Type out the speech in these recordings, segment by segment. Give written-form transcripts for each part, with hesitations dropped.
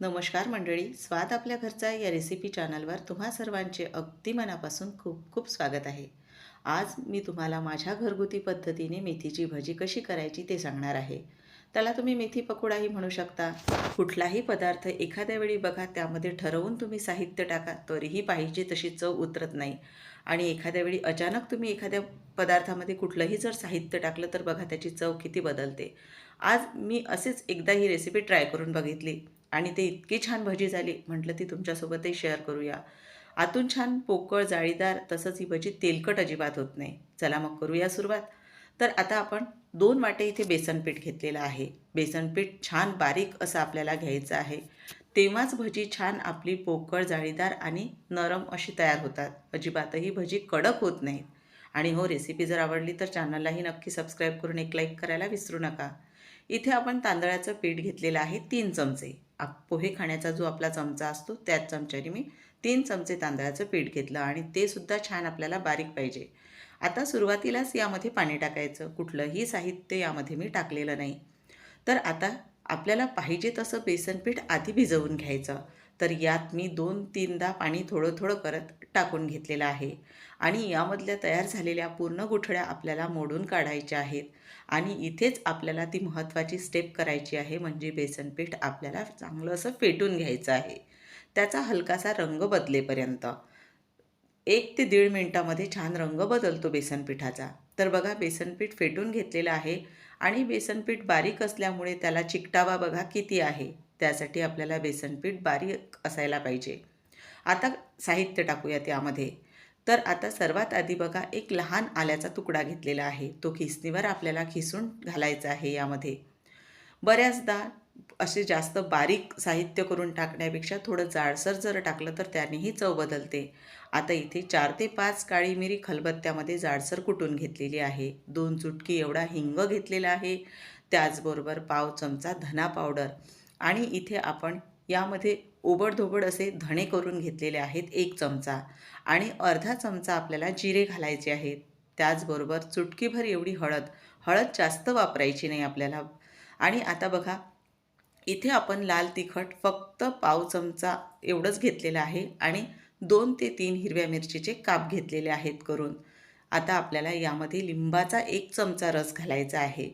नमस्कार मंडळी, स्वाद आपल्या घरचा या रेसिपी चॅनलवर तुम्हा सर्वांचे अगदी मनापासून खूप खूप स्वागत आहे. आज मी तुम्हाला माझ्या घरगुती पद्धतीने मेथीची भजी कशी करायची ते सांगणार आहे. त्याला तुम्ही मेथी पकोडाही म्हणू शकता. कुठलाही पदार्थ एखाद्या वेळी बघा त्यामध्ये ठरवून तुम्ही साहित्य टाका तरीही पाहिजे तशी चव उतरत नाही. आणि एखाद्या वेळी अचानक तुम्ही एखाद्या पदार्थामध्ये कुठलंही जर साहित्य टाकलं तर बघा त्याची चव किती बदलते. आज मी असेच एकदा ही रेसिपी ट्राय करून बघितली आणि ते इतकी छान भजी झाली, म्हटलं ती तुमच्यासोबतही शेअर करूया. आतून छान पोकळ, जाळीदार, तसंच ही भजी तेलकट अजिबात होत नाही. चला मग करूया सुरुवात. तर आता आपण 2 वाटे इथे बेसन पीठ घेतलेलं आहे. बेसन पीठ छान बारीक असं आपल्याला घ्यायचं आहे. तेव्हाच भजी छान आपली पोकळ, जाळीदार आणि नरम अशी तयार होतात. अजिबातही भजी कडक होत नाहीत. आणि हो, रेसिपी जर आवडली तर चॅनललाही नक्की सबस्क्राईब करून एक लाईक करायला विसरू नका. इथे आपण तांदळाचं पीठ घेतलेलं आहे 3 चमचे. पोहे खाण्याचा जो आपला चमचा असतो त्याच चमच्याने मी 3 चमचे तांदळाचं पीठ घेतलं आणि ते सुद्धा छान आपल्याला बारीक पाहिजे. आता सुरुवातीलाच यामध्ये पाणी टाकायचं. कुठलंही साहित्य यामध्ये मी टाकलेलं नाही. तर आता आपल्याला पाहिजे तसं बेसन पीठ आधी भिजवून घ्यायचं. तर यात मी 2-3दा पाणी थोडं थोडं करत टाकून घेतलेलं आहे. आणि यामधल्या तयार झालेल्या पूर्ण गुठळ्या आपल्याला मोडून काढायच्या आहेत. आणि इथेच आपल्याला ती महत्त्वाची स्टेप करायची आहे, म्हणजे बेसन पीठ आपल्याला चांगलं असं फेटून घ्यायचं आहे. त्याचा हलकासा रंग बदलेपर्यंत 1 ते 1.5 मिनिटामध्ये छान रंग बदलतो बेसन पिठाचा. तर बघा, बेसन पीठ फेटून घेतलेलं आहे आणि बेसन पीठ बारीक असल्यामुळे त्याला चिकटावा बघा किती आहे. त्यासाठी आपल्याला बेसन पीठ बारीक असायला पाहिजे. आता साहित्य टाकूयात यामध्ये. तर आता सर्वात आधी बघा, एक लहान आल्याचा तुकडा घेतलेला आहे. तो खिसणीवर आपल्याला खिसून घालायचा आहे यामध्ये. बऱ्याचदा असे जास्त बारीक साहित्य करून टाकण्यापेक्षा थोडं जाडसर जर टाकलं तर त्यानेही चव बदलते. आता इथे 4 ते 5 काळी मिरी खलबत्त्यामध्ये जाडसर कुटून घेतलेली आहे. 2 चुटकी एवढा हिंग घेतलेला आहे. त्याचबरोबर पाव चमचा धना पावडर आणि इथे आपण यामध्ये ओबडधोबड असे धणे करून घेतलेले आहेत 1 चमचा आणि अर्धा चमचा आपल्याला जिरे घालायचे आहेत. त्याचबरोबर चुटकीभर एवढी हळद. हळद जास्त वापरायची नाही आपल्याला. आणि आता बघा, इथे आपण लाल तिखट फक्त पाव चमचा एवढंच घेतलेलं आहे आणि 2 ते 3 हिरव्या मिरचीचे काप घेतलेले आहेत करून. आता आपल्याला यामध्ये लिंबाचा 1 चमचा रस घालायचा आहे.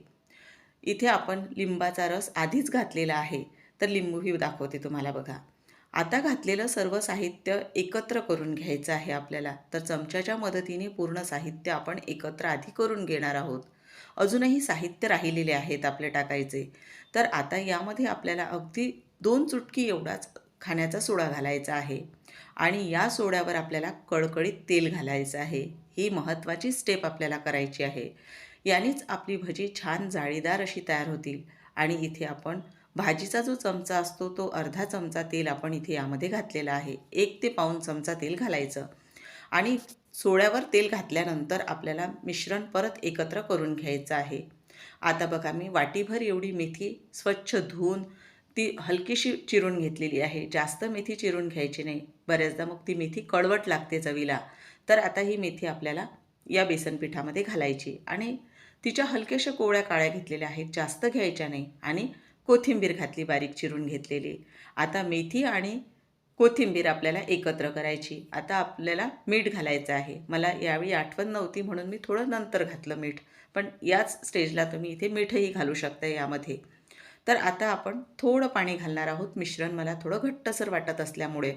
इथे आपण लिंबाचा रस आधीच घातलेला आहे, तर लिंबूही दाखवते तुम्हाला बघा. आता घातलेलं सर्व साहित्य एकत्र करून घ्यायचं आहे आपल्याला. तर चमच्याच्या मदतीने पूर्ण साहित्य आपण एकत्र आधी करून घेणार आहोत. अजूनही साहित्य राहिलेले आहेत आपले टाकायचे. तर आता यामध्ये आपल्याला अगदी 2 चुटकी एवढाच खाण्याचा सोडा घालायचा आहे आणि या सोड्यावर आपल्याला कळकळीत तेल घालायचं आहे. ही महत्त्वाची स्टेप आपल्याला करायची आहे. यानेच आपली भजी छान जाळीदार अशी तयार होतील. आणि इथे आपण भाजीचा जो चमचा असतो तो अर्धा चमचा तेल आपण इथे यामध्ये घातलेला आहे. 1 ते पाऊण चमचा तेल घालायचं आणि सोड्यावर तेल घातल्यानंतर आपल्याला मिश्रण परत एकत्र करून घ्यायचं आहे. आता बघा, मी वाटीभर एवढी मेथी स्वच्छ धुवून ती हलकीशी चिरून घेतलेली आहे. जास्त मेथी चिरून घ्यायची नाही. बऱ्याचदा मग ती मेथी कडवट लागते चवीला. तर आता ही मेथी आपल्याला या बेसन पिठामध्ये घालायची आणि तिच्या हलक्याशा कोवळ्या काळ्या घेतलेल्या आहेत, जास्त घ्यायच्या नाही. आणि कोथिंबीर घातली बारीक चिरून घेतलेली. आता मेथी आणि कोथिंबीर आपल्याला एकत्र करायची. आता आपल्याला मीठ घालायचं आहे. मला यावेळी आठवण नव्हती म्हणून मी थोडं नंतर घातलं मीठ. पण याच स्टेजला तुम्ही इथे मीठही घालू शकता यामध्ये. तर आता आपण थोडं पाणी घालणार आहोत. मिश्रण मला थोडं घट्टसर वाटत असल्यामुळे.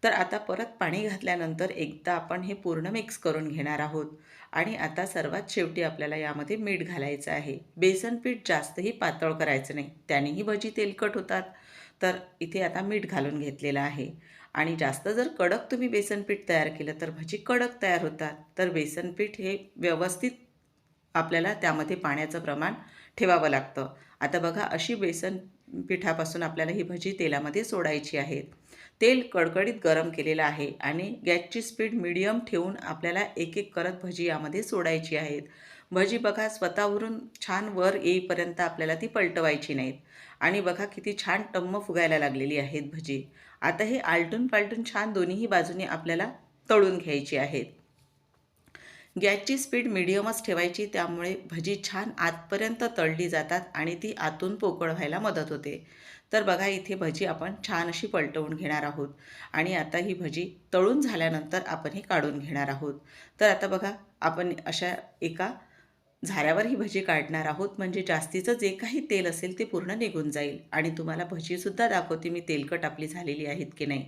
तर आता परत पाणी घातल्यानंतर एकदा आपण हे पूर्ण मिक्स करून घेणार आहोत. आणि आता सर्वात शेवटी आपल्याला यामध्ये मीठ घालायचं आहे. बेसन पीठ जास्तही पातळ करायचं नाही, त्यानेही भजी तेलकट होतात. तर इथे आता मीठ घालून घेतलेलं आहे. आणि जास्त जर कडक तुम्ही बेसन पीठ तयार केलं तर भजी कडक तयार होतात. तर बेसन पीठ हे व्यवस्थित आपल्याला त्यामध्ये पाण्याचं प्रमाण ठेवावं लागतं. आता बघा, अशी बेसन पिठापासून आपल्याला ही भजी तेलामध्ये सोडायची आहे. तेल कडकडीत गरम केलेलं आहे आणि गॅसची स्पीड मीडियम ठेवून आपल्याला एक एक करत भजी यामध्ये सोडायची आहेत. भजी बघा, स्वतःवरून छान वर येईपर्यंत आपल्याला ती पलटवायची नाहीत. आणि बघा किती छान टम्म फुगायला लागलेली आहेत भजी. आता हे आलटून पालटून छान दोन्हीही बाजूने आपल्याला तळून घ्यायची आहेत. गॅसची स्पीड मीडियमच ठेवायची, त्यामुळे भजी छान आतपर्यंत तळली जातात आणि ती आतून पोकळ व्हायला मदत होते. तर बघा इथे भजी आपण छान अशी पलटवून घेणार आहोत आणि आता ही भजी तळून झाल्यानंतर आपण ही काढून घेणार आहोत. तर आता बघा आपण अशा एका झाऱ्यावर ही भजी काढणार आहोत, म्हणजे जास्तीचं जे काही तेल असेल ते पूर्ण निघून जाईल आणि तुम्हाला भजीसुद्धा दाखवते मी तेलकट आपली झालेली आहेत की नाही.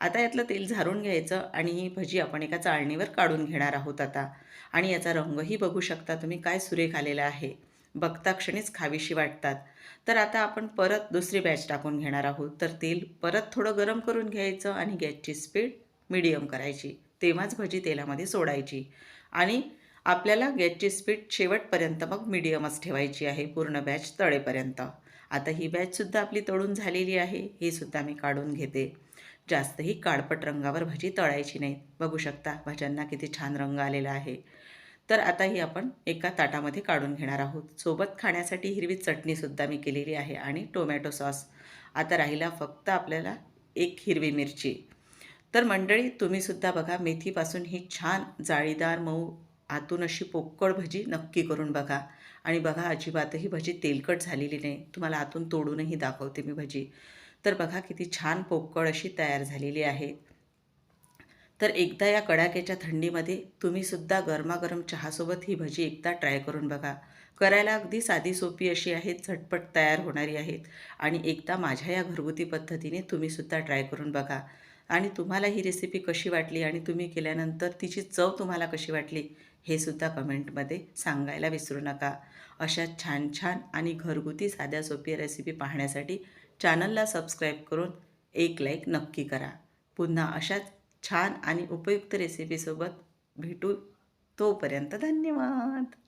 आता यातलं तेल झारून घ्यायचं आणि ही भजी आपण एका चाळणीवर काढून घेणार आहोत आता. आणि याचा रंगही बघू शकता तुम्ही काय सुरेख आलेला आहे. बघता क्षणीच खावीशी वाटतात. तर आता आपण परत दुसरी बॅच टाकून घेणार आहोत. तर तेल परत थोडं गरम करून घ्यायचं आणि गॅसची स्पीड मीडियम करायची. तेव्हाच भजी तेलामध्ये सोडायची आणि आपल्याला गॅसची स्पीड शेवटपर्यंत मग मीडियमच ठेवायची आहे पूर्ण बॅच तळेपर्यंत. आता ही बॅचसुद्धा आपली तळून झालेली आहे. ही सुद्धा मी काढून घेते. जास्तही काळपट रंगावर भजी तळायची नाहीत. बघू शकता भज्यांना किती छान रंग आलेला आहे. तर आता ही आपण एका ताटामध्ये काढून घेणार आहोत. सोबत खाण्यासाठी हिरवी चटणीसुद्धा मी केलेली आहे आणि टोमॅटो सॉस. आता राहिला फक्त आपल्याला एक हिरवी मिरची. तर मंडळी तुम्हीसुद्धा बघा मेथीपासून ही छान जाळीदार मऊ आतून अशी पोकळ भजी नक्की करून बघा. आणि बघा अजिबातही भजी तेलकट झालेली नाही. तुम्हाला आतून तोडूनही दाखवते मी भजी. तर बघा किती छान पोकळ अशी तयार झालेली आहे. तर एकदा या कडाक्याच्या थंडीमध्ये तुम्हीसुद्धा गरमागरम चहासोबत ही भजी एकदा ट्राय करून बघा. करायला अगदी साधी सोपी अशी आहेत, झटपट तयार होणारी आहेत आणि एकदा माझ्या या घरगुती पद्धतीने तुम्हीसुद्धा ट्राय करून बघा. आणि तुम्हाला ही रेसिपी कशी वाटली आणि तुम्ही केल्यानंतर तिची चव तुम्हाला कशी वाटली हे सुद्धा कमेंटमध्ये सांगायला विसरू नका. अशा छान छान आणि घरगुती साध्या सोप्या रेसिपी पाहण्यासाठी चॅनलला सबस्क्राईब करून एक लाईक नक्की करा. पुन्हा अशाच छान आणि उपयुक्त रेसिपीसोबत भेटू. तोपर्यंत धन्यवाद.